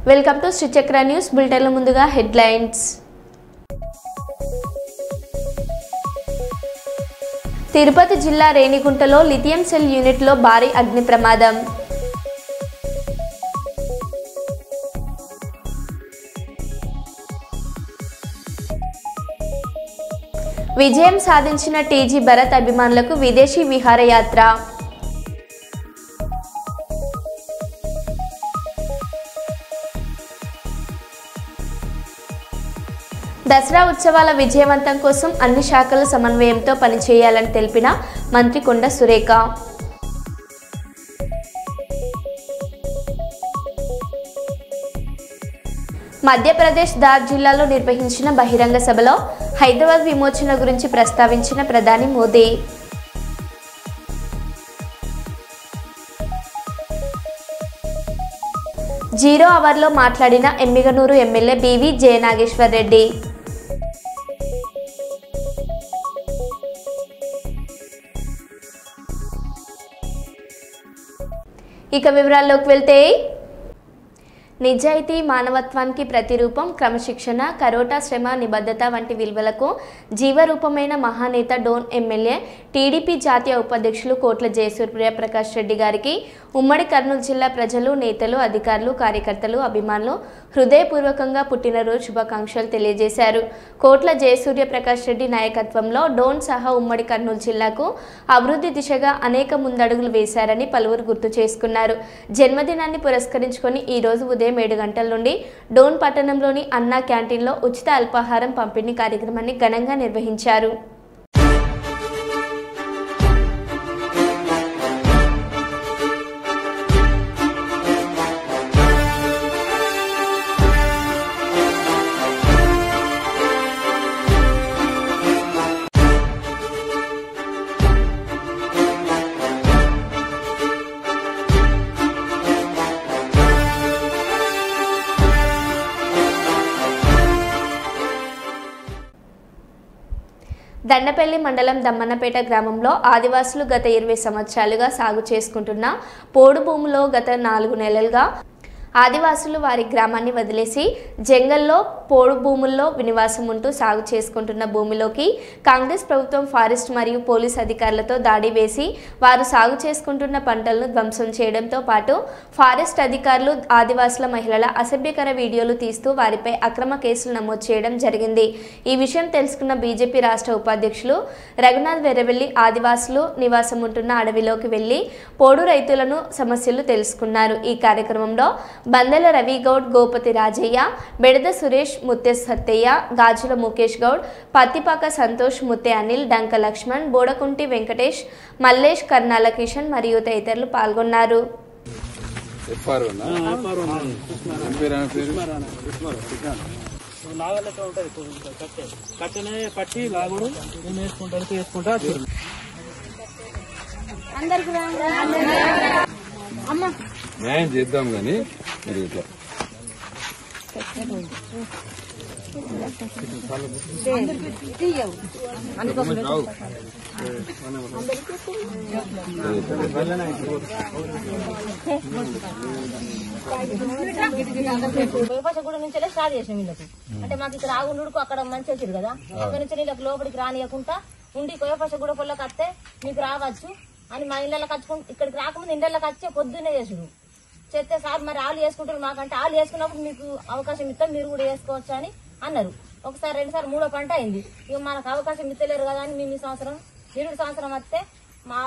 Welcome to Sri Chakra news బులెటిన్ల ముందుగా headlines. Tirupati జిల్లా రేణిగుంటలో lithium cell యూనిట్లో భారీ అగ్ని ప్రమాదం. విజయం సాధించిన టీజీ భరత్ అభిమానులకు విదేశీ విహారయాత్ర. దసరా ఉత్సవాల విజయవంతం కోసం అన్ని శాఖల సమన్వయంతో పనిచేయాలని తెలిపిన మంత్రి కొండ సురేఖ. మధ్యప్రదేశ్ దార్ జిల్లాలో నిర్వహించిన బహిరంగ సభలో హైదరాబాద్ విమోచన గురించి ప్రస్తావించిన ప్రధాని మోదీ. జీరో అవర్లో మాట్లాడిన ఎమ్మిగనూరు ఎమ్మెల్యే బివి జయనాగేశ్వర్ రెడ్డి. ఇక వివరాల్లోకి వెళ్తే, నిజాయితీ మానవత్వానికి ప్రతిరూపం, క్రమశిక్షణ, కరోటా, శ్రమ, నిబద్ధత వంటి విలువలకు జీవరూపమైన మహానేత డోన్ ఎమ్మెల్యే టీడీపీ జాతీయ ఉపాధ్యక్షులు కోట్ల జయసూర్యప్రకాష్ రెడ్డి గారికి ఉమ్మడి కర్నూలు జిల్లా ప్రజలు, నేతలు, అధికారులు, కార్యకర్తలు, అభిమానులు హృదయపూర్వకంగా పుట్టినరోజు శుభాకాంక్షలు తెలియజేశారు. కోట్ల జయసూర్యప్రకాష్ రెడ్డి నాయకత్వంలో డోన్ సహా ఉమ్మడి కర్నూలు జిల్లాకు అభివృద్ధి దిశగా అనేక ముందడుగులు వేశారని పలువురు గుర్తు చేసుకున్నారు. జన్మదినాన్ని పురస్కరించుకొని ఈ రోజు ఉదయం 7 గంటల నుండి డోన్ పట్టణంలోని అన్నా క్యాంటీన్లో ఉచిత అల్పాహారం పంపిణీ కార్యక్రమాన్ని ఘనంగా నిర్వహించారు. దండపల్లి మండలం దమ్మన్నపేట గ్రామంలో ఆదివాసులు గత 20 సంవత్సరాలుగా సాగు చేసుకుంటున్న పోడు భూమిలో గత 4 నెలలుగా ఆదివాసులు వారి గ్రామాన్ని వదిలేసి జంగల్లో పోడు భూముల్లో నివాసం ఉంటూ సాగు చేసుకుంటున్న భూమిలోకి కాంగ్రెస్ ప్రభుత్వం ఫారెస్ట్ మరియు పోలీస్ అధికారులతో దాడి వేసి వారు సాగు చేసుకుంటున్న పంటలను ధ్వంసం చేయడంతో పాటు ఫారెస్ట్ అధికారులు ఆదివాసుల మహిళల అసభ్యకర వీడియోలు తీస్తూ వారిపై అక్రమ కేసులు నమోదు చేయడం జరిగింది. ఈ విషయం తెలుసుకున్న బీజేపీ రాష్ట్ర ఉపాధ్యక్షులు రఘునాథ్ వెరవెల్లి ఆదివాసులు నివాసం ఉంటున్న అడవిలోకి వెళ్లి పోడు రైతులను సమస్యలు తెలుసుకున్నారు. ఈ కార్యక్రమంలో బందెల రవి గౌడ్, గోపతి రాజయ్య, బెడద సురేష్, ముత్తె సత్తయ్య, గాజుల ముఖేష్ గౌడ్, పత్తిపాక సంతోష్, ముత్తె అనిల్, డంక లక్ష్మణ్, బోడకుంటి వెంకటేష్, మల్లేష్, కర్నాల కిషన్ మరియు తదితరులు పాల్గొన్నారు. న్యాయం చేద్దాం కానీ మరి ఇట్లా కూడా నుంచే స్టార్ట్ చేసాం వీళ్ళకు. అంటే మాకు ఇక్కడ ఆగుండుకు అక్కడ మంచి వచ్చారు కదా, అక్కడ నుంచి వీళ్ళకి లోపలికి రానియకుండా ఉండి కోయపాష కూడా పొల్లకి వస్తే మీకు రావచ్చు అని మా ఇళ్ళకి వచ్చుకుంటూ ఇక్కడికి రాకముందు ఇండ్లకి వచ్చే పొద్దున్నే చేసుడు చేస్తే సార్ మరి ఆలు చేసుకుంటారు, మాకంటే ఆలు చేసుకున్నప్పుడు మీకు అవకాశం ఇస్తాం, మీరు కూడా చేసుకోవచ్చు అని అన్నారు. ఒకసారి 2 సార్లు 3వ పంట అయింది. ఇక మనకు అవకాశం ఇస్తలేరు కదా అని మేము ఈ సంవత్సరం 2 సంవత్సరం వస్తే మా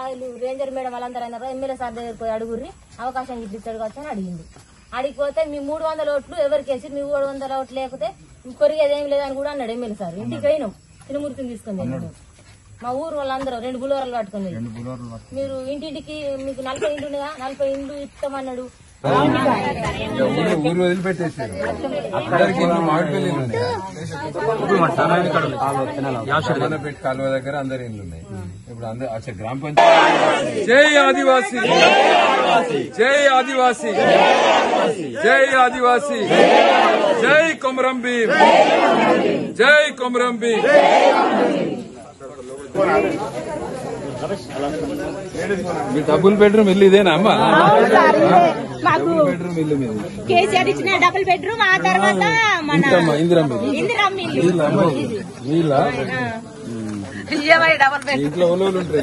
రేంజర్ మేడం వాళ్ళందరూ అయినారు, ఎమ్మెల్యే సార్ దగ్గర పోయి అడుగుర్రి అవకాశం ఇప్పించాడు కావచ్చు అని అడిగింది. అడిగిపోతే మీ 300 ఓట్లు ఎవరికి వేసి మీ 300 ఓట్లు లేకపోతే కొరిగేది ఏం లేదని కూడా అన్నాడు ఎమ్మెల్యే సార్. ఇంటికి పోయినాం, తిరుమూర్తిని తీసుకుంది మా ఊరు వాళ్ళందరూ 2 బులోరాలు పట్టుకుంది. మీరు ఇంటింటికి మీకు 40 ఇండ్లు ఉండగా 40 ఇండ్లు ఇస్తామన్నాడు. ఊరు వదిలిపెట్టేసారు. అందరికి మామిడిపల్లి కాలువ దగ్గర అందరి ఇండ్లు ఉన్నాయి. ఇప్పుడు అందరు గ్రామ పంచాయతీ. జై ఆదివాసీ, జై ఆదివాసీ, జై ఆదివాసీ, జై కొమరం భీం, జై కొమరం భీం. మీ డబుల్ బెడ్రూమ్ ఇల్లు ఇదేనా అమ్మా? మాకు కేసీఆర్ ఇచ్చిన డబుల్ బెడ్రూమ్, ఆ తర్వాత మన ఇందిరమ్మ ఇంట్లో ఒళ్ళు ఉంటాయి.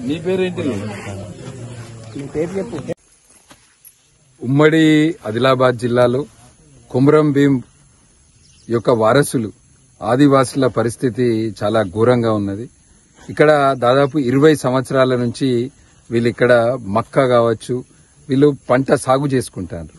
నీ పేరేంటి? ఉమ్మడి ఆదిలాబాద్ జిల్లాలో కొమురం భీం యొక్క వారసులు ఆదివాసుల పరిస్థితి చాలా ఘోరంగా ఉన్నది. ఇక్కడ దాదాపు 20 సంవత్సరాల నుంచి వీళ్ళు ఇక్కడ మక్క కావచ్చు, వీళ్ళు పంట సాగు చేసుకుంటారు.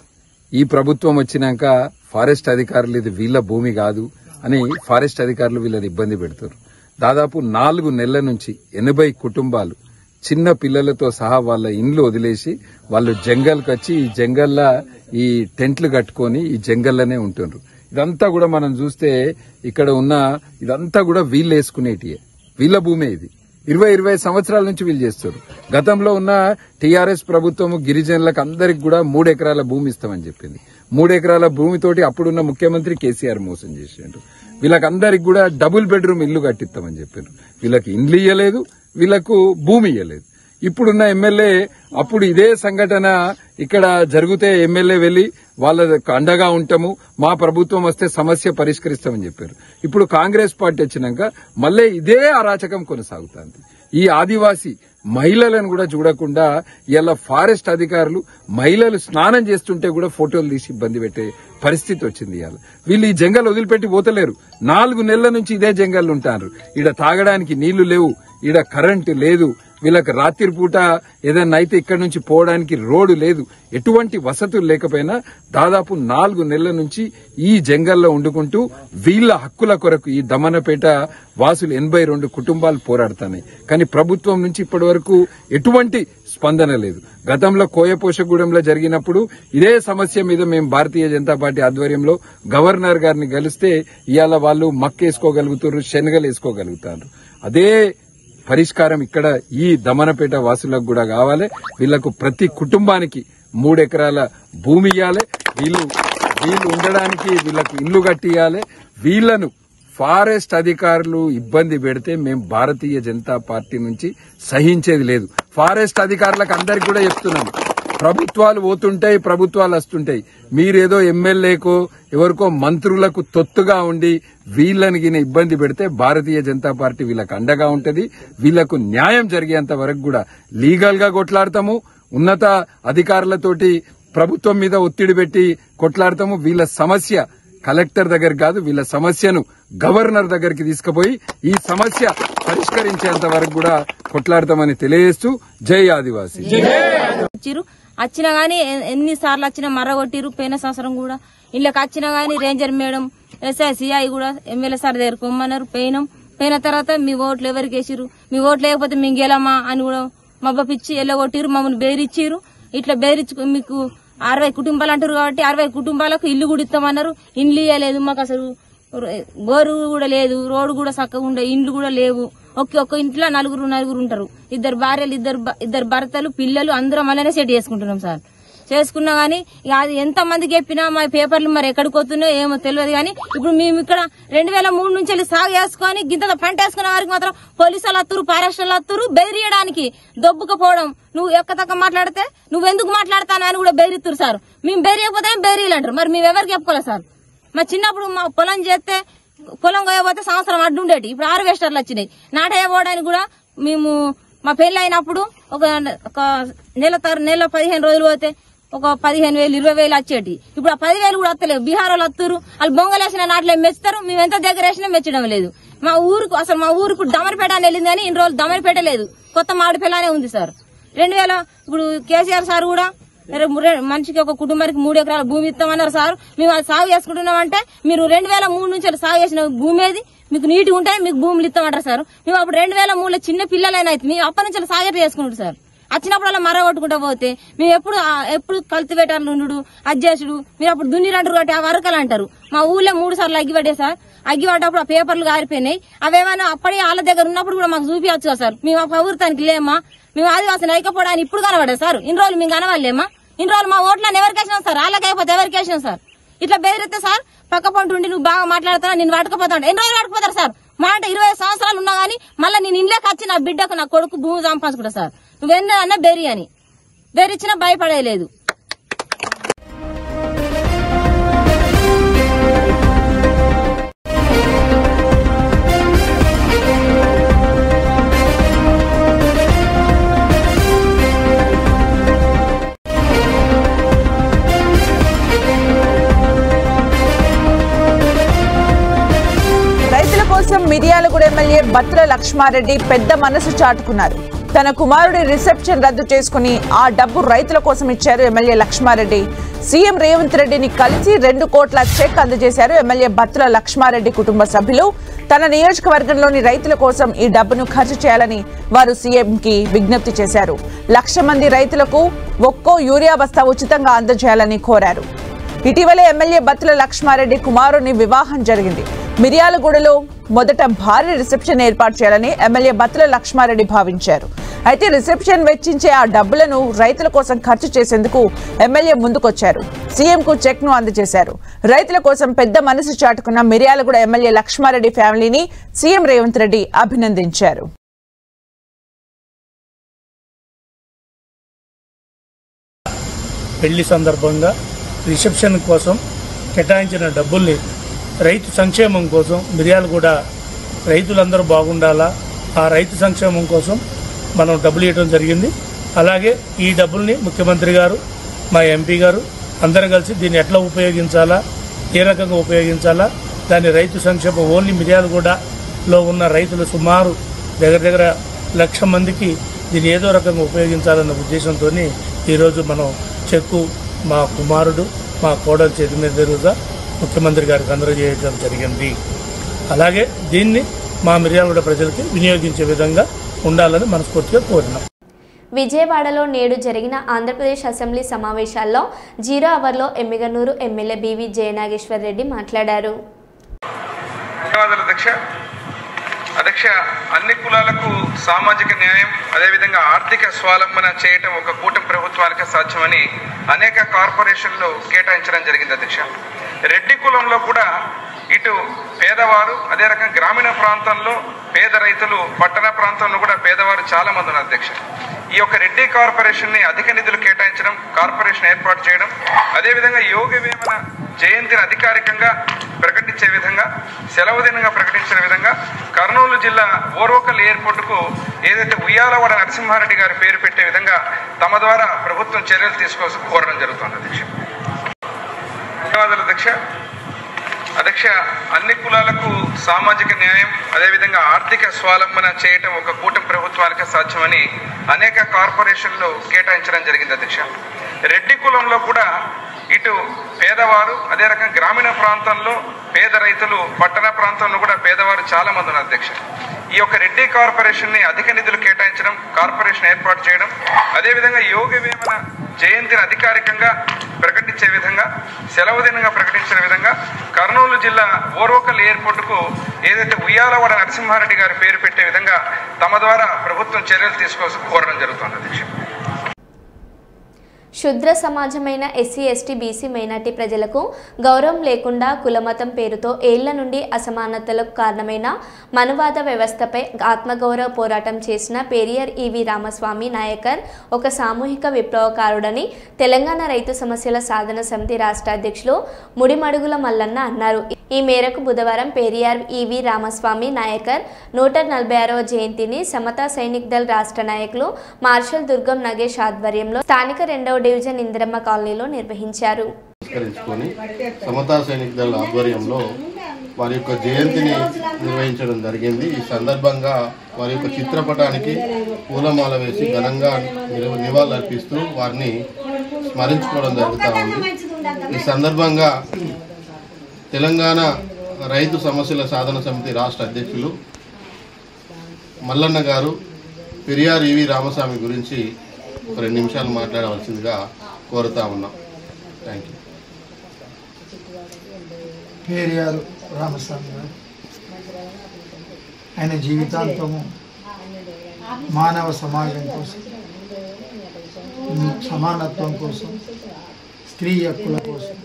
ఈ ప్రభుత్వం వచ్చినాక ఫారెస్ట్ అధికారులు ఇది వీళ్ళ భూమి కాదు అని ఫారెస్ట్ అధికారులు వీళ్ళని ఇబ్బంది పెడతారు. దాదాపు 4 నెలల నుంచి 80 కుటుంబాలు చిన్న పిల్లలతో సహా వాళ్ళ ఇండ్లు వదిలేసి వాళ్ళు జంగల్కి వచ్చి ఈ జంగల్లా ఈ టెంట్లు కట్టుకొని ఈ జంగల్లోనే ఉంటున్నారు. ఇదంతా కూడా మనం చూస్తే ఇక్కడ ఉన్న ఇదంతా కూడా వీళ్ళు వేసుకునేటియే, వీళ్ళ భూమే ఇది. 20 సంవత్సరాల నుంచి వీళ్ళు చేస్తారు. గతంలో ఉన్న టీఆర్ఎస్ ప్రభుత్వం గిరిజనులకు అందరికి కూడా 3 ఎకరాల భూమి ఇస్తామని చెప్పింది. 3 ఎకరాల భూమితోటి అప్పుడున్న ముఖ్యమంత్రి కేసీఆర్ మోసం చేసిండు. వీళ్ళకందరికి కూడా డబుల్ బెడ్రూమ్ ఇల్లు కట్టిస్తామని చెప్పారు. వీళ్ళకి ఇండ్లు ఇయ్యలేదు, వీళ్లకు భూమి ఇయ్యలేదు. ఇప్పుడున్న ఎమ్మెల్యే అప్పుడు ఇదే సంఘటన ఇక్కడ జరిగితే ఎమ్మెల్యే వెళ్లి వాళ్ళకు అండగా ఉంటాము, మా ప్రభుత్వం వస్తే సమస్య పరిష్కరిస్తామని చెప్పారు. ఇప్పుడు కాంగ్రెస్ పార్టీ వచ్చినాక మళ్లీ ఇదే అరాచకం కొనసాగుతుంది. ఈ ఆదివాసీ మహిళలను కూడా చూడకుండా ఇలా ఫారెస్ట్ అధికారులు మహిళలు స్నానం చేస్తుంటే కూడా ఫోటోలు తీసి ఇబ్బంది పెట్టే పరిస్థితి వచ్చింది. ఇవాళ వీళ్ళు ఈ జంగల్ వదిలిపెట్టి పోతలేరు. 4 నెలల నుంచి ఇదే జంగల్ ఉంటారు. ఈడ తాగడానికి నీళ్లు లేవు, ఈడ కరెంటు లేదు, వీళ్ళకి రాత్రి పూట ఏదన్నా అయితే ఇక్కడ నుంచి పోవడానికి రోడ్డు లేదు, ఎటువంటి వసతులు లేకపోయినా దాదాపు 4 నెలల నుంచి ఈ జంగల్లో వండుకుంటూ వీళ్ళ హక్కుల కొరకు ఈ దమనపేట వాసులు 82 కుటుంబాలు పోరాడుతున్నాయి. కానీ ప్రభుత్వం నుంచి ఇప్పటి వరకు ఎటువంటి స్పందన లేదు. గతంలో కోయపోషగూడెంలో జరిగినప్పుడు ఇదే సమస్య మీద మేము భారతీయ జనతా పార్టీ ఆధ్వర్యంలో గవర్నర్ గారిని కలిస్తే ఇవాళ వాళ్ళు మక్కేసుకోగలుగుతారు, శనగలు వేసుకోగలుగుతారు. అదే పరిష్కారం ఇక్కడ ఈ దమనపేట వాసులకు కూడా కావాలి. వీళ్లకు ప్రతి కుటుంబానికి 3 ఎకరాల భూమి ఇవ్వాలి. వీళ్ళు ఉండడానికి వీళ్లకు ఇల్లు కట్టియాలి. వీళ్లను ఫారెస్ట్ అధికారులు ఇబ్బంది పెడితే మేము భారతీయ జనతా పార్టీ నుంచి సహించేది లేదు. ఫారెస్ట్ అధికారులకు అందరికి కూడా చెప్తున్నాము, ప్రభుత్వాలు పోతుంటాయి, ప్రభుత్వాలు వస్తుంటాయి. మీరేదో ఎమ్మెల్యేకో ఎవరికో మంత్రులకు తొత్తుగా ఉండి వీళ్ళని ఇబ్బంది పెడితే భారతీయ జనతా పార్టీ వీళ్ళకు అండగా ఉంటది. వీళ్లకు న్యాయం జరిగేంత వరకు కూడా లీగల్ గా కొట్లాడతాము. ఉన్నత అధికారులతోటి ప్రభుత్వం మీద ఒత్తిడి పెట్టి కొట్లాడతాము. వీళ్ళ సమస్య కలెక్టర్ దగ్గర కాదు, వీళ్ళ సమస్యను గవర్నర్ దగ్గరికి తీసుకుపోయి ఈ సమస్య పరిష్కరించేంత వరకు కూడా కొట్లాడతామని తెలియజేస్తూ జై ఆదివాసీ. వచ్చినా గానీ ఎన్నిసార్లు వచ్చినా మర్రగొట్టిరు. పోయిన సంవత్సరం కూడా ఇళ్ళకి వచ్చినా గానీ రేంజర్ మేడం, ఎస్ఐ, సిఐ కూడా ఎమ్మెల్యే సార్ దగ్గర కొమ్మన్నారు. పోయిన తర్వాత మీ ఓట్లు ఎవరికి వేసిరు, మీ ఓట్లు లేకపోతే మేము గెలమా అని కూడా మబ్బపిచ్చి ఎల్లగొట్టిరు, మమ్మల్ని బెదిరించారు. ఇట్లా బెదిరించు మీకు 60 కుటుంబాలు అంటారు కాబట్టి 60 కుటుంబాలకు ఇల్లు కూడా ఇస్తామన్నారు. ఇండ్లు ఇవ్వలేదు. మాకు అసలు బోరు కూడా లేదు, రోడ్డు కూడా చక్కగా ఉండే, ఇండ్లు కూడా లేవు. ఒక్క ఇంట్లో నలుగురు ఉంటారు. 2 భార్యలు, 2 భర్తలు, పిల్లలు అందరం అలానే సెట్ చేసుకుంటున్నాం సార్. చేసుకున్నా గానీ అది ఎంత మందికి చెప్పినా మా పేపర్లు మరి ఎక్కడికి పోతున్నాయో ఏమో తెలియదు. కానీ ఇప్పుడు మేము ఇక్కడ 2003 నుంచి వెళ్ళి సాగు చేసుకుని గింత పంట వేసుకునే వారికి మాత్రం పోలీసులు వస్తురు, ఫారెస్ట్ వాళ్ళు వస్తురు బెదిరియడానికి, దొబ్బుకపోవడం. నువ్వు ఎక్కతక్క మాట్లాడితే నువ్వెందుకు మాట్లాడతాను అని కూడా బెదిరిస్తురు సార్. మేము బెదిరియకపోతే బెదిరియలు అంటారు. మరి మేము ఎవరికి చెప్పుకోలేదు సార్. మా చిన్నప్పుడు మా పొలం చేస్తే పొలం కోయబోతే సంవత్సరం అడ్డు ఉండేటి, ఇప్పుడు హార్వెస్టర్లు వచ్చినాయి. నాటేయబోవడానికి కూడా మేము మా పెళ్లి అయినప్పుడు ఒక నెల 15 రోజులు పోతే ఒక 15,000 20,000 వచ్చేటి. ఇప్పుడు ఆ 10,000 కూడా వస్తలేవు. బీహార్ వాళ్ళు వస్తారు, వాళ్ళు బొంగలేసిన నాట్లే మెచ్చుతారు. మేము ఎంత దగ్గర వేసినా మెచ్చడం లేదు. మా ఊరుకు దమరపేట అని వెళ్ళింది కానీ ఇన్ని రోజులు దమరపేట లేదు, కొత్త మామిడిపేటనే ఉంది సార్. 2000 ఇప్పుడు కేసీఆర్ సార్ కూడా మనిషికి ఒక కుటుంబానికి 3 ఎకరాల భూమి ఇస్తామన్నారు సార్. మేము అది సాగు చేసుకుంటున్నామంటే మీరు 2003 నుంచి సాగు చేసిన భూమి ఏది, మీకు నీటి ఉంటే మీకు భూములు ఇస్తామంటారు సార్. మేము అప్పుడు 2003లో చిన్న పిల్లలైనా అయితే మేము అప్పటి నుంచి సాగు చేసుకుంటారు సార్. వచ్చినప్పుడు అలా మర కొట్టుకుంటా పోతే మేము ఎప్పుడు కల్టివేటర్లు ఉండు అజ్జేసుడు, మీరు అప్పుడు దున్నిరంటారు కాబట్టి ఆ వరకలు అంటారు. మా ఊళ్ళో 3 సార్లు అగ్గిపడ్డే సార్. అగ్గిపడ్డప్పుడు ఆ పేపర్లు కారిపోయినాయి. అవేమైనా అప్పటి వాళ్ళ దగ్గర ఉన్నప్పుడు కూడా మాకు చూపించచ్చు సార్. మేము ఆ ప్రభుత్వానికి లేమా, మేము ఆదివాసిని అయికపోవడానికి ఇప్పుడు కనబడ్డా సార్. ఇన్ని రోజులు మేము కనవాలేమా? ఇన్ని రోజులు మా ఓట్లను ఎవరికి వేసినాం సార్? వాళ్ళకి అయిపోతే ఎవరికి వేసినాం సార్? ఇట్లా బెదిరిస్తే సార్ పక్క పంట ఉండి నువ్వు బాగా మాట్లాడుతున్నా నేను పట్టుకుపోతాను. ఎన్ని రోజులు పట్టుకుపోతారు సార్? మా అంటే 20 సంవత్సరాలు ఉన్నా గానీ మళ్ళీ నేను ఇంట్లోకి వచ్చి నా బిడ్డకు నా కొడుకు భూమి సంపాదించుకుంటా సార్. నువ్వెన్న అన్నా బెరి అని బెరిచ్చినా భయపడేలేదు. మిర్యాలగూడ ఎమ్మెల్యే బత్తుల లక్ష్మారెడ్డి పెద్ద మనసు చాటుకున్నారు. తన కుమారుడి రిసెప్షన్ రద్దు చేసుకుని ఆ డబ్బు రైతుల కోసం ఇచ్చారు ఎమ్మెల్యే లక్ష్మారెడ్డి. సీఎం రేవంత్ రెడ్డిని కలిసి 2 కోట్ల చెక్ అందజేశారు ఎమ్మెల్యే బత్తుల లక్ష్మారెడ్డి కుటుంబ సభ్యులు. తన నియోజకవర్గంలోని రైతుల కోసం ఈ డబ్బును ఖర్చు చేయాలని వారు సీఎంకి విజ్ఞప్తి చేశారు. 1,00,000 మంది రైతులకు ఒక్కో యూరియా బస్తా ఉచితంగా అందజేయాలని కోరారు. ఇటీవలే ఎమ్మెల్యే బత్తుల లక్ష్మారెడ్డి కుమారుని వివాహం జరిగింది. మిర్యాలగూడలో మొదట భారీ రిసెప్షన్ ఏర్పాటు చేయాలని ఎమ్మెల్యే బత్తుల లక్ష్మారెడ్డి భావించారు. అయితే రిసెప్షన్ వెచ్చించే ఆ డబ్బులను రైతుల కోసం ఖర్చు చేసేందుకు ఎమ్మెల్యే ముందుకొచ్చారు. సీఎంకు చెక్ ను అందజేశారు. రైతుల కోసం పెద్ద మనసు చాటుకున్న మిర్యాలగూడ ఎమ్మెల్యే లక్ష్మారెడ్డి ఫ్యామిలీని సీఎం రేవంత్ రెడ్డి అభినందించారు. పెళ్లి సందర్భంగా రిసెప్షన్ కోసం కేటాయించిన డబ్బుల్ని రైతు సంక్షేమం కోసం మిర్యాలగూడ రైతులందరూ బాగుండాలా, ఆ రైతు సంక్షేమం కోసం మనం డబ్బులు ఇవ్వడం జరిగింది. అలాగే ఈ డబ్బుల్ని ముఖ్యమంత్రి గారు, మా ఎంపీ గారు అందరం కలిసి దీన్ని ఎట్లా ఉపయోగించాలా, ఏ రకంగా ఉపయోగించాలా, దాన్ని రైతు సంక్షేమం ఓన్లీ మిర్యాలగూడలో ఉన్న రైతులు సుమారు దగ్గర 1,00,000 మందికి దీన్ని ఏదో రకంగా ఉపయోగించాలన్న ఉద్దేశంతో ఈరోజు మనం చెక్కు మా కుమారుడు మా కోడలు చేతి మీదుగా ముఖ్యమంత్రి గారికి అందజేయడం జరిగింది. అలాగే దీన్ని మా మిర్యాలగూడ ప్రజలకి వినియోగించే విధంగా ఉండాలని మనస్ఫూర్తిగా కోరినాం. విజయవాడలో నేడు జరిగిన ఆంధ్రప్రదేశ్ అసెంబ్లీ సమావేశాల్లో 0 అవర్లో ఎమ్మిగనూరు ఎమ్మెల్యే బివి జయనాగేశ్వర్ రెడ్డి మాట్లాడారు. అధ్యక్ష, అన్ని కులాలకు సామాజిక న్యాయం అదేవిధంగా ఆర్థిక స్వావలంబన చేయటం ఒక కూటమి ప్రభుత్వానికి సాధ్యమని అనేక కార్పొరేషన్లు కేటాయించడం జరిగింది. అధ్యక్ష, రెడ్డి కులంలో కూడా ఇటు పేదవారు, అదే రకంగా గ్రామీణ ప్రాంతంలో పేద రైతులు, పట్టణ ప్రాంతంలో కూడా పేదవారు చాలా మంది ఉన్నారు. అధ్యక్ష, ఈ యొక్క రెడ్డి కార్పొరేషన్ ని అధిక నిధులు కేటాయించడం, కార్పొరేషన్ ఏర్పాటు చేయడం, అదేవిధంగా యోగ వేమన జయంతిని అధికారికంగా ప్రకటించే విధంగా, సెలవు దినంగా ప్రకటించిన విధంగా కర్నూలు జిల్లా ఓర్వకల్ ఎయిర్పోర్ట్ కు ఏదైతే ఉయ్యాలవాడ నరసింహారెడ్డి గారి పేరు పెట్టే విధంగా తమ ద్వారా ప్రభుత్వం చర్యలు తీసుకోవాల్సి కోరడం జరుగుతుంది. అధ్యక్ష, ధన్యవాదాలు. అధ్యక్ష, అన్ని కులాలకు సామాజిక న్యాయం అదేవిధంగా ఆర్థిక స్వావలంబన చేయటం ఒక కూటమి ప్రభుత్వానికి సాధ్యమని అనేక కార్పొరేషన్లు కేటాయించడం జరిగింది. అధ్యక్ష, రెడ్డి కులంలో కూడా ఇటు పేదవారు, అదే రకంగా గ్రామీణ ప్రాంతంలో పేద రైతులు, పట్టణ ప్రాంతంలో కూడా పేదవారు చాలా మంది ఉన్నారు. అధ్యక్ష, ఈ యొక్క రెడ్డి కార్పొరేషన్ ని అధిక నిధులు కేటాయించడం, కార్పొరేషన్ ఏర్పాటు చేయడం, అదేవిధంగా యోగ వేమన జయంతిని అధికారికంగా ప్రకటించే విధంగా, సెలవు దినంగా ప్రకటించిన విధంగా కర్నూలు జిల్లా ఓర్వకల్ ఎయిర్పోర్ట్ కు ఏదైతే ఉయ్యాలవాడ నరసింహారెడ్డి గారి పేరు పెట్టే విధంగా తమ ద్వారా ప్రభుత్వం చర్యలు తీసుకోవాల్సి కోరడం జరుగుతుంది. అధ్యక్ష, శుద్ర సమాజమైన ఎస్సీ, ఎస్టీ, బీసీ, మైనార్టీ ప్రజలకు గౌరవం లేకుండా కులమతం పేరుతో ఏళ్ల నుండి అసమానతలకు కారణమైన మనువాద వ్యవస్థపై ఆత్మగౌరవ పోరాటం చేసిన పెరియార్ ఈవి రామస్వామి నాయకర్ ఒక సామూహిక విప్లవకారుడని తెలంగాణ రైతు సమస్యల సాధన సమితి రాష్ట్ర అధ్యక్షులు ముడిమడుగుల మల్లన్న అన్నారు. ఈ మేరకు బుధవారం పెరియార్ ఈవి రామస్వామి నాయకర్ 146వ జయంతిని సమతా సైనిక్ దళ్ రాష్ట్ర నాయకులు మార్షల్ దుర్గం నగేష్ ఆధ్వర్యంలో స్థానిక 2వ డివిజన్ ఇందిరమ్మ కాలనీలో నిర్వహించారు. సమతా సైనిక్ దళ్ ఆధ్వర్యంలో వారి యొక్క జయంతిని నిర్వహించడం జరిగింది. ఈ సందర్భంగా వారి యొక్క చిత్రపటానికి పూలమాల వేసి ఘనంగా నివాళులర్పిస్తూ వారిని స్మరించుకోవడం జరుగుతూ ఉంది. ఈ సందర్భంగా తెలంగాణ రైతు సమస్యల సాధన సమితి రాష్ట్ర అధ్యక్షులు మల్లన్న గారు పెరియార్ ఈవి రామస్వామి గురించి 2 నిమిషాలు మాట్లాడవలసిందిగా కోరుతా ఉన్నాం. Thank you. పెరియార్ రామస్వామి గారు ఆయన జీవితాంతము మానవ సమాజం కోసం, సమానత్వం కోసం, స్త్రీ హక్కుల కోసం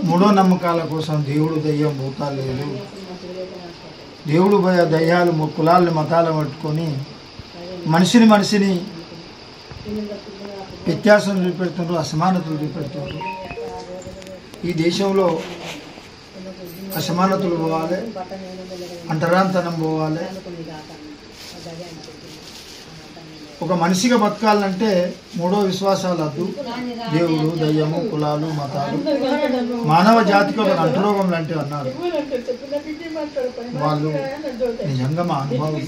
మూఢో నమ్మకాల కోసం దేవుడు దయ్యం భూతాలు లేదు, దేవుడు దయ్యాలు కులాలను మతాలను పట్టుకొని మనిషిని వ్యత్యాసం చూపెడుతున్నారు, అసమానతలు చూపెడుతున్నారు. ఈ దేశంలో అసమానతలు పోవాలి, అంటరాంతనం పోవాలి. ఒక మనిషిగా బతకాలంటే మూడో విశ్వాసాలు వద్దు, దేవుడు దయ్యము కులాలు మతాలు. మానవ జాతికి ఒక అంటురోగం లాంటి అన్నారు వాళ్ళు. నిజంగా మా అనుభవం,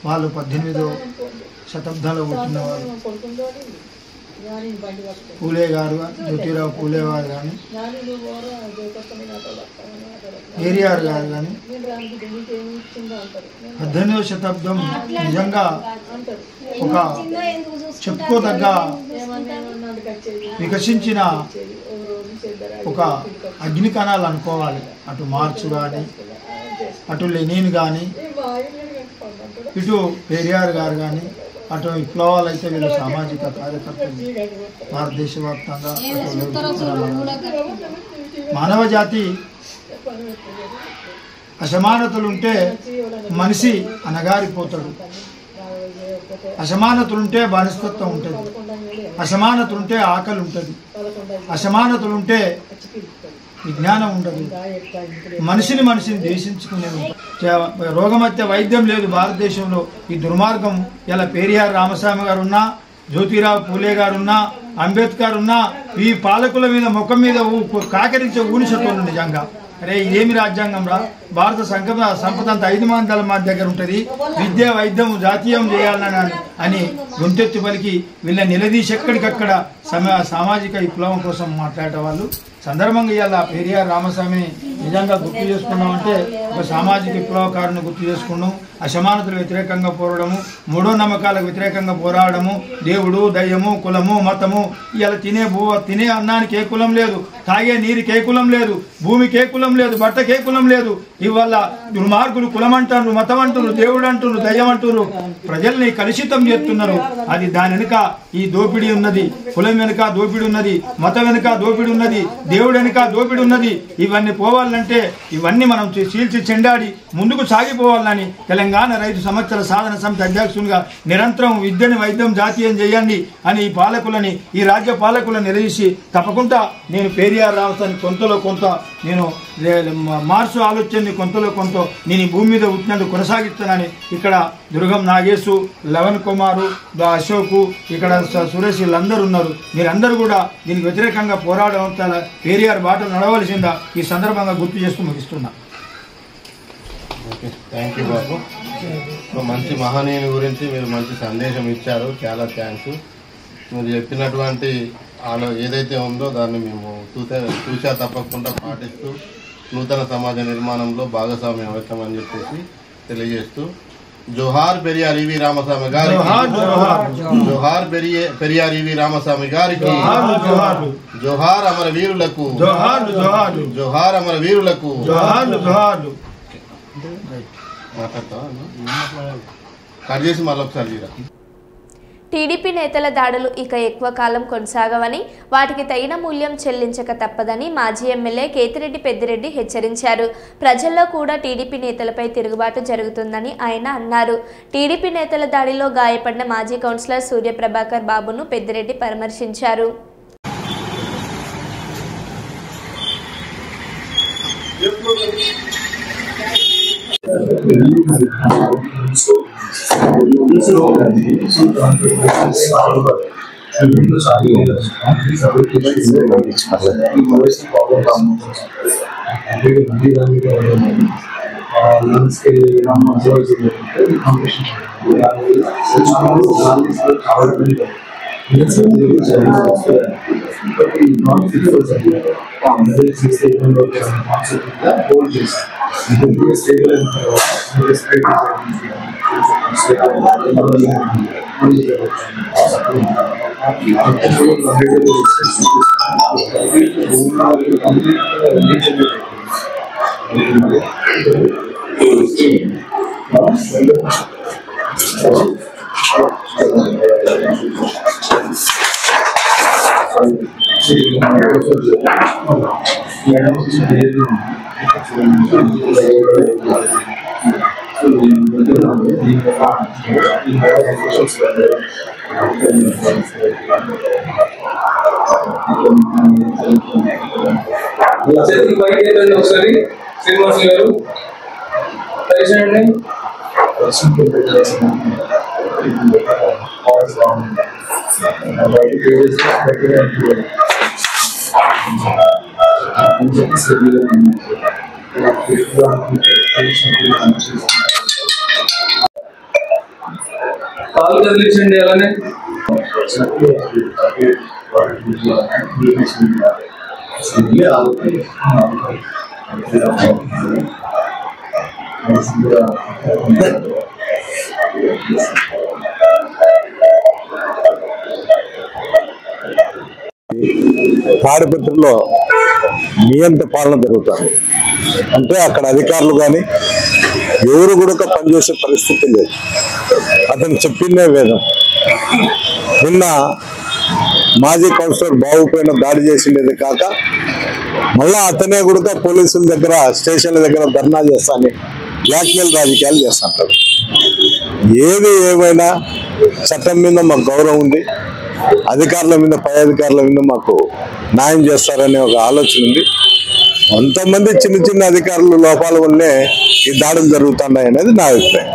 వాళ్ళు 18వ శతాబ్దంలో పుట్టిన వాళ్ళు. పూలే గారు, జ్యోతిరావు పూలే వారు కానీ, ఏరియార్ గారు కానీ 18వ శతాబ్దం నిజంగా ఒక చెప్పుకోదగ్గ వికసించిన ఒక అగ్ని కణాలు అనుకోవాలి. అటు మార్క్స్ కానీ, అటు లెనిన్ కానీ, ఇటు పెరియార్ గారు కానీ, అటు విప్లవాలు అయితే వీళ్ళు సామాజిక కార్యకర్తలు భారతదేశ వ్యాప్తంగా. మానవ జాతి అసమానతలుంటే మనిషి అనగారిపోతాడు, అసమానతలుంటే బానిసత్వం ఉంటుంది, అసమానతలుంటే ఆకలి ఉంటుంది, అసమానతలుంటే విజ్ఞానం ఉండదు, మనిషిని ద్వేషించుకునే రోగమత్య వైద్యం లేదు భారతదేశంలో. ఈ దుర్మార్గం ఇలా పెరియార్ రామస్వామి గారు ఉన్నా, జ్యోతిరావు పూలే గారు ఉన్నా, అంబేద్కర్ ఉన్నా, ఈ పాలకుల మీద ముఖం మీద కాకరించే ఊనిసత్వం నిజంగా. అరే ఇదేమి రాజ్యాంగం రా, భారత సంపద అంతా 5 మందల మంది దగ్గర ఉంటుంది, విద్య వైద్యం జాతీయం చేయాలని అని గొంతెత్తి పలికి వీళ్ళ నిలదీసి ఎక్కడికక్కడ సామాజిక విప్లవం కోసం మాట్లాడే వాళ్ళు. సందర్భంగా ఇవాళ పెరియార్ రామస్వామిని నిజంగా గుర్తు చేసుకున్నామంటే ఒక సామాజిక విప్లవకారుని గుర్తు చేసుకున్నాం. అసమానతలు వ్యతిరేకంగా పోరాడము, మూఢో నమ్మకాలకు వ్యతిరేకంగా పోరాడము, దేవుడు దయ్యము కులము మతము. ఇవాళ తినే అన్నానికి ఏ కులం లేదు, తాగే నీరుకి ఏ కులం లేదు, భూమికి ఏ కులం లేదు, బట్టకి ఏ కులం లేదు. ఇవాళ దుర్మార్గులు కులం అంటారు, మతం అంటారు, దేవుడు అంటారు, దయ్యం అంటారు, ప్రజల్ని కలుషితం చేస్తున్నారు. అది దాని వెనుక ఈ దోపిడీ ఉన్నది, కులం వెనుక దోపిడీ ఉన్నది, మతం వెనుక దోపిడీ ఉన్నది, దేవుడు వెనుక దోపిడీ ఉన్నది. ఇవన్నీ పోవాలంటే ఇవన్నీ మనం చీల్చి చెండాడి ముందుకు సాగిపోవాలని తెలంగాణ రైతు సమస్యల సాధన సమితి అధ్యక్షునిగా నిరంతరం విద్యని వైద్యం జాతీయం చేయండి అని ఈ పాలకులని, ఈ రాజ్య పాలకులను నిలదీసి తప్పకుండా నేను పెరియార్ రామస్వామి కొంతలో కొంత నేను మార్సు ఆలోచనని కొంతలో కొంత నేను ఈ భూమి మీద ఉట్టినందుకు కొనసాగిస్తానని ఇక్కడ దుర్గం నాగేశు, లవన్ కుమారు, అశోకు, ఇక్కడ సురేష్ వీళ్ళందరూ ఉన్నారు. మీరందరూ కూడా దీనికి వ్యతిరేకంగా పోరాడడం పెరియార్ బాటలు నడవలసిందా ఈ సందర్భంగా గుర్తు చేస్తూ ముగిస్తున్నా. ఓకే, థ్యాంక్ యూ బాబు. మంచి మహనీయుని గురించి మీరు మంచి సందేశం ఇచ్చారు, చాలా థ్యాంక్స్. మీరు చెప్పినటువంటి ఏదైతే ఉందో దాన్ని మేము తూచా తప్పకుండా పాటిస్తూ నూతన సమాజ నిర్మాణంలో భాగస్వామ్యం అవుతామని చెప్పేసి తెలియజేస్తూ జోహార్ పెరియార్ ఈవి రామస్వామి గారికి, జోహార్ పెరియార్ ఈవి రామస్వామి గారికి, జోహార్ అమర వీరులకు, జోహార్ అమర వీరులకు. మాట్లాడతావా? కట్ చేసి మళ్ళీ ఒకసారి తీరా. టీడీపీ నేతల దాడులు ఇక ఎక్కువ కాలం కొనసాగవని, వాటికి తగిన మూల్యం చెల్లించక తప్పదని మాజీ ఎమ్మెల్యే కేతిరెడ్డి పెద్దిరెడ్డి హెచ్చరించారు. ప్రజల్లో కూడా టీడీపీ నేతలపై తిరుగుబాటు జరుగుతుందని ఆయన అన్నారు. టీడీపీ నేతల దాడిలో గాయపడిన మాజీ కౌన్సిలర్ సూర్యప్రభాకర్ బాబును పెద్దిరెడ్డి పరామర్శించారు. ఒకసారి శ్రీనివాస్ గారు పరిచయండి. కాలు కదిలించండి. అలానే తాడిపత్రిలో నియంత్ర పాలన జరుగుతుంది. అంటే అక్కడ అధికారులు కానీ ఎవరు కూడా పనిచేసే పరిస్థితి లేదు. అతను చెప్పిందే వేదం. నిన్న మాజీ కౌన్సిలర్ బాబు పైన దాడి చేసిండేది కాక మళ్ళా అతనే కూడా పోలీసుల దగ్గర స్టేషన్ల దగ్గర ధర్నా చేస్తాను బ్లాక్మెయిల్ రాజకీయాలు చేస్తుంటారు. ఏది ఏమైనా చట్టం మీద మాకు గౌరవం ఉంది, అధికారుల మీద పై అధికారుల మీద మాకు న్యాయం చేస్తారనే ఒక ఆలోచన ఉంది. కొంతమంది చిన్న చిన్న అధికారులు లోపాల వల్లే ఈ దాడులు జరుగుతున్నాయి అనేది నా అభిప్రాయం.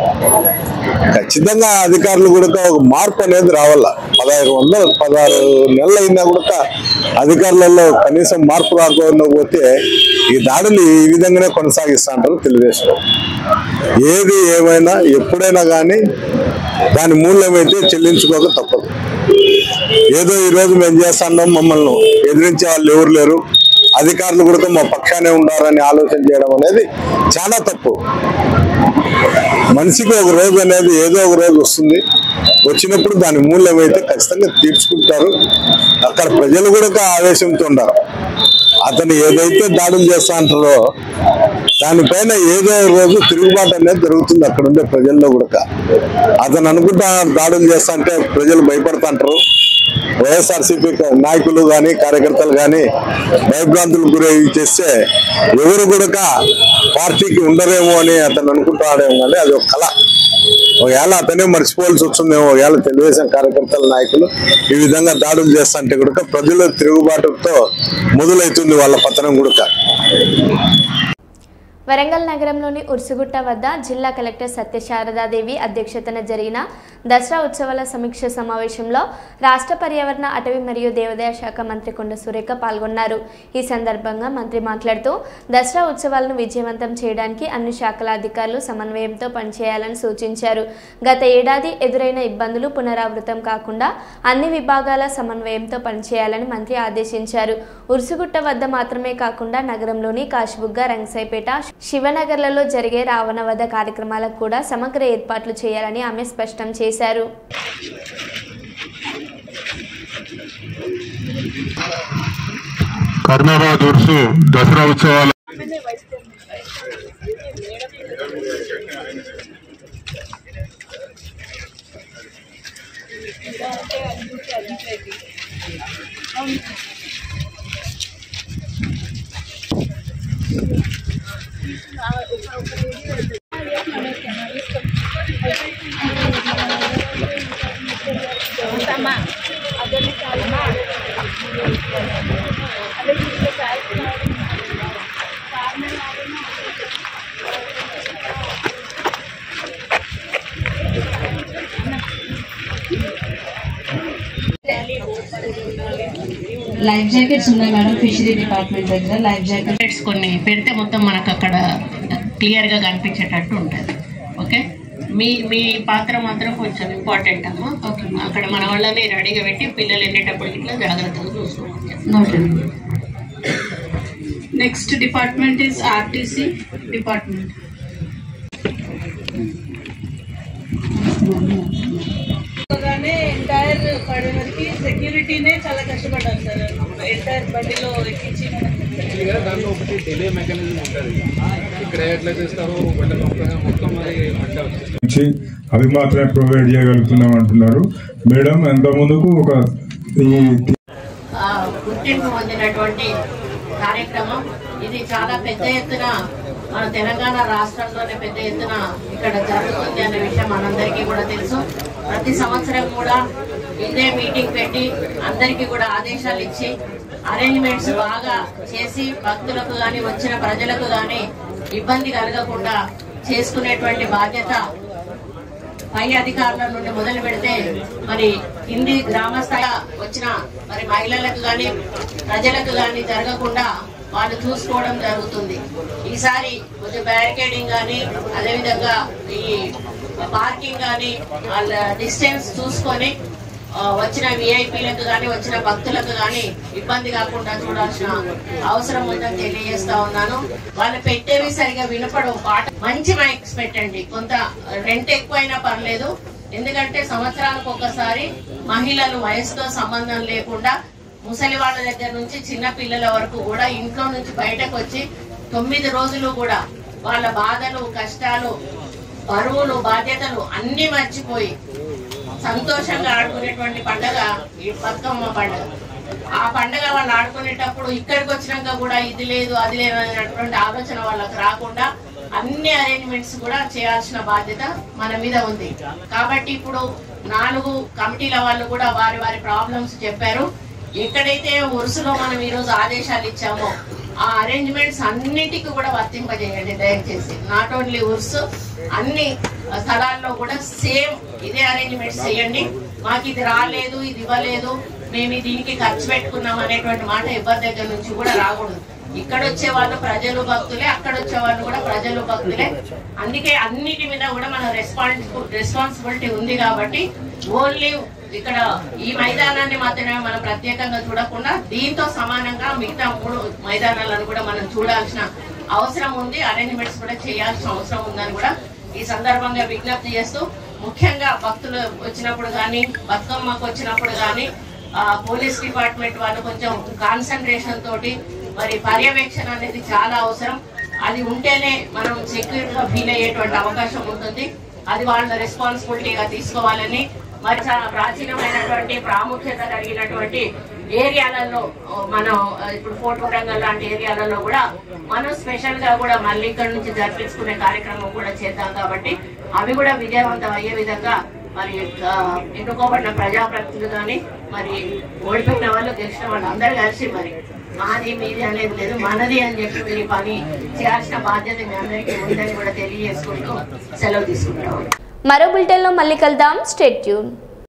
ఖచ్చితంగా అధికారులు కూడా ఒక మార్పు అనేది రావాల. 16 నెలలు అయినా కూడా అధికారులలో కనీసం మార్పు రాకపోతే ఈ దాడులు ఈ విధంగానే కొనసాగిస్తుంటారు తెలుగుదేశం. ఏది ఏమైనా ఎప్పుడైనా కానీ దాని మూల్యమైతే చెల్లించుకోక తప్పదు. ఏదో ఈరోజు మేము చేస్తున్నాం, మమ్మల్ని ఎదిరించే వాళ్ళు ఎవరు లేరు, అధికారులు కూడా మా పక్షానే ఉండాలని ఆలోచన చేయడం అనేది చాలా తప్పు. మనిషికి ఒక రోజు అనేది ఏదో ఒక రోజు వస్తుంది. వచ్చినప్పుడు దాని మూల్యం అయితే ఖచ్చితంగా తీర్చుకుంటారు. అక్కడ ప్రజలు కూడా ఆవేశంతో ఉన్నారు. అతను ఏదైతే దాడులు చేస్తా అంటారో దానిపైన ఏదో రోజు తిరుగుబాటు అనేది జరుగుతుంది అక్కడ ఉండే ప్రజల్లో కూడా. అతను అనుకుంటా దాడులు చేస్తా అంటే ప్రజలు భయపడుతుంటారు. వైఎస్ఆర్సీపీ నాయకులు కానీ కార్యకర్తలు కానీ భయభ్రాంతులు గురై చేస్తే ఎవరు కూడా పార్టీకి ఉండరేమో అని అతను అనుకుంటాడేమో కానీ అది ఒక కళ. ఒకవేళ అతనే మర్చిపోవాల్సి వస్తుందేమో. ఒకవేళ తెలుగుదేశం కార్యకర్తల నాయకులు ఈ విధంగా దాడులు చేస్తుంటే కూడా ప్రజల తిరుగుబాటుతో మొదలవుతుంది వాళ్ళ పతనం కూడా. వరంగల్ నగరంలోని ఉర్సుగుట్ట వద్ద జిల్లా కలెక్టర్ సత్యశారదాదేవి అధ్యక్షతన జరిగిన దసరా ఉత్సవాల సమీక్ష సమావేశంలో రాష్ట్ర పర్యావరణ అటవీ మరియు దేవాదాయ శాఖ మంత్రి కొండ సురేఖ పాల్గొన్నారు. ఈ సందర్భంగా మంత్రి మాట్లాడుతూ దసరా ఉత్సవాలను విజయవంతం చేయడానికి అన్ని శాఖల అధికారులు సమన్వయంతో పనిచేయాలని సూచించారు. గత ఏడాది ఎదురైన ఇబ్బందులు పునరావృతం కాకుండా అన్ని విభాగాల సమన్వయంతో పనిచేయాలని మంత్రి ఆదేశించారు. ఉర్సుగుట్ట వద్ద మాత్రమే కాకుండా నగరంలోని కాశీబుగ్గ, రంగసాయిపేట, శివనగర్లలో జరిగే రావణవధ కార్యక్రమాలకు కూడా సమగ్ర ఏర్పాట్లు చేయాలని ఆమె స్పష్టం చేశారు. కర్నాబాద్ ఉర్సు దసరా ఉత్సవాలు లైఫ్ జాకెట్స్ ఉన్నాయి మేడం. ఫిషరీ డిపార్ట్మెంట్ దగ్గర లైఫ్ జాకెట్స్ కొన్ని పెడితే మొత్తం మనకు అక్కడ క్లియర్గా కనిపించేటట్టు ఉంటుంది. ఓకే, మీ పాత్ర మాత్రం కొంచెం ఇంపార్టెంట్ అమ్మా. ఓకే, అక్కడ మన వాళ్ళని రెడీగా పెట్టి పిల్లలు వెళ్ళేటప్పుడు ఇట్లా జాగ్రత్తగా చూసుకోవాలి. Next department is RTC department. Entire పడే వరకు సెక్యూరిటీనే చాలా కష్టపడ్డారు సార్. ఎంటైర్ బండిలో ఎక్కించి దాంట్లో ఒకటి డిలే మెకానిజం ఉంటుంది. ఇక్కడ ఎట్లా చేస్తారో మొత్తం అది అవి మాత్రమే ప్రొవైడ్ చేయగలుగుతున్నాం అంటున్నారు మేడం. ఎంత ముందుకు ఒక గుర్తింపు పొందినటువంటి కార్యక్రమం. ఇది చాలా పెద్ద ఎత్తున మన తెలంగాణ రాష్ట్రంలోనే పెద్ద ఎత్తున ఇక్కడ జరుగుతుంది అనే విషయం మనందరికీ కూడా తెలుసు. ప్రతి సంవత్సరం కూడా ఇదే మీటింగ్ పెట్టి అందరికీ కూడా ఆదేశాలు ఇచ్చి అరేంజ్మెంట్స్ బాగా చేసి భక్తులకు గాని వచ్చిన ప్రజలకు గాని ఇబ్బంది కలగకుండా చేసుకునేటువంటి బాధ్యత పై అధికారుల నుండి మొదలు పెడితే మరి కింది గ్రామ స్థాయి వచ్చిన మరి మహిళలకు గాని ప్రజలకు గాని జరగకుండా వాళ్ళు చూసుకోవడం జరుగుతుంది. ఈసారి కొంచెం బ్యారికేడింగ్ గాని అదేవిధంగా ఈ పార్కింగ్ గాని వాళ్ళ డిస్టెన్స్ చూసుకొని వచ్చిన విఐపీలకు గాని వచ్చిన భక్తులకు గాని ఇబ్బంది కాకుండా చూడాల్సిన అవసరం ఉందని తెలియజేస్తా ఉన్నాను. వాళ్ళు పెట్టేవి సరిగా వినపడవు. పాట మంచి మైక్స్ పెట్టండి. కొంత రెంట్ ఎక్కువైనా పర్లేదు. ఎందుకంటే సంవత్సరానికి ఒకసారి మహిళలు వయసుతో సంబంధం లేకుండా ముసలి వాళ్ళ దగ్గర నుంచి చిన్న పిల్లల వరకు కూడా ఇంట్లో నుంచి బయటకు వచ్చి 9 రోజులు కూడా వాళ్ళ బాధలు కష్టాలు బరువులు బాధ్యతలు అన్ని మర్చిపోయి సంతోషంగా ఆడుకునేటువంటి పండుగ ఈ బతుకమ్మ పండుగ. ఆ పండుగ వాళ్ళు ఆడుకునేటప్పుడు ఇక్కడికి వచ్చినాక కూడా ఇది లేదు అది లేదు అనేటువంటి ఆలోచన వాళ్ళకి రాకుండా అన్ని అరేంజ్మెంట్స్ కూడా చేయాల్సిన బాధ్యత మన మీద ఉంది. కాబట్టి ఇప్పుడు 4 కమిటీల వాళ్ళు కూడా వారి వారి ప్రాబ్లమ్స్ చెప్పారు. ఎక్కడైతే ఉరుసులో మనం ఈరోజు ఆదేశాలు ఇచ్చామో ఆ అరేంజ్మెంట్స్ అన్నిటికీ కూడా వర్తింపజేయండి దయచేసి. నాట్ ఓన్లీ ఉర్సు, అన్ని స్థలాల్లో కూడా సేమ్ ఇదే అరేంజ్మెంట్స్ చేయండి. మాకు ఇది రాలేదు, ఇది ఇవ్వలేదు, మేము దీనికి ఖర్చు పెట్టుకున్నాం అనేటువంటి మాట ఎవరి దగ్గర నుంచి కూడా రాకూడదు. ఇక్కడ వచ్చే వాళ్ళు ప్రజలు భక్తులే, అక్కడ వచ్చే వాళ్ళు కూడా ప్రజలు భక్తులే. అందుకే అన్నిటి మీద కూడా మన రెస్పాన్సిబిలిటీ ఉంది. కాబట్టి ఓన్లీ ఇక్కడ ఈ మైదానాన్ని మాత్రమే మనం ప్రత్యేకంగా చూడకుండా దీంతో సమానంగా మిగతా 3 మైదానాలను కూడా మనం చూడాల్సిన అవసరం ఉంది. అరేంజ్మెంట్స్ కూడా చేయాల్సిన అవసరం ఉందని కూడా ఈ సందర్భంగా విజ్ఞప్తి చేస్తూ, ముఖ్యంగా భక్తులు వచ్చినప్పుడు కానీ బతుకమ్మకు వచ్చినప్పుడు కానీ పోలీస్ డిపార్ట్మెంట్ వాళ్ళు కొంచెం కాన్సన్ట్రేషన్ తోటి మరి పర్యవేక్షణ అనేది చాలా అవసరం. అది ఉంటేనే మనం సెక్యూర్గా ఫీల్ అయ్యేటువంటి అవకాశం ఉంటుంది. అది వాళ్ళ రెస్పాన్సిబిలిటీగా తీసుకోవాలని, మరి చాలా ప్రాచీనమైనటువంటి ప్రాముఖ్యత కలిగినటువంటి ఏరియాలలో మనం ఇప్పుడు ఫోర్ట్ వరంగల్ లాంటి ఏరియాలలో కూడా మనం స్పెషల్ గా కూడా మళ్ళీ ఇక్కడ నుంచి జరిపించుకునే కార్యక్రమం కూడా చేద్దాం. కాబట్టి అవి కూడా విజయవంతం అయ్యే విధంగా మరి ఎన్నుకోబడిన ప్రజాప్రతినిధులు కానీ మరి ఓడిపోయిన వాళ్ళు గెలిచిన వాళ్ళు అందరూ కలిసి మరి మాది మీది అనేది లేదు, మనది అని చెప్పి మీరు పని చేయాల్సిన బాధ్యత మీ అందరికీ ఉందని కూడా తెలియజేసుకుంటూ సెలవు తీసుకుంటాం. మరో బులెటిన్లో మళ్ళీ కలుద్దాం. Stay tune.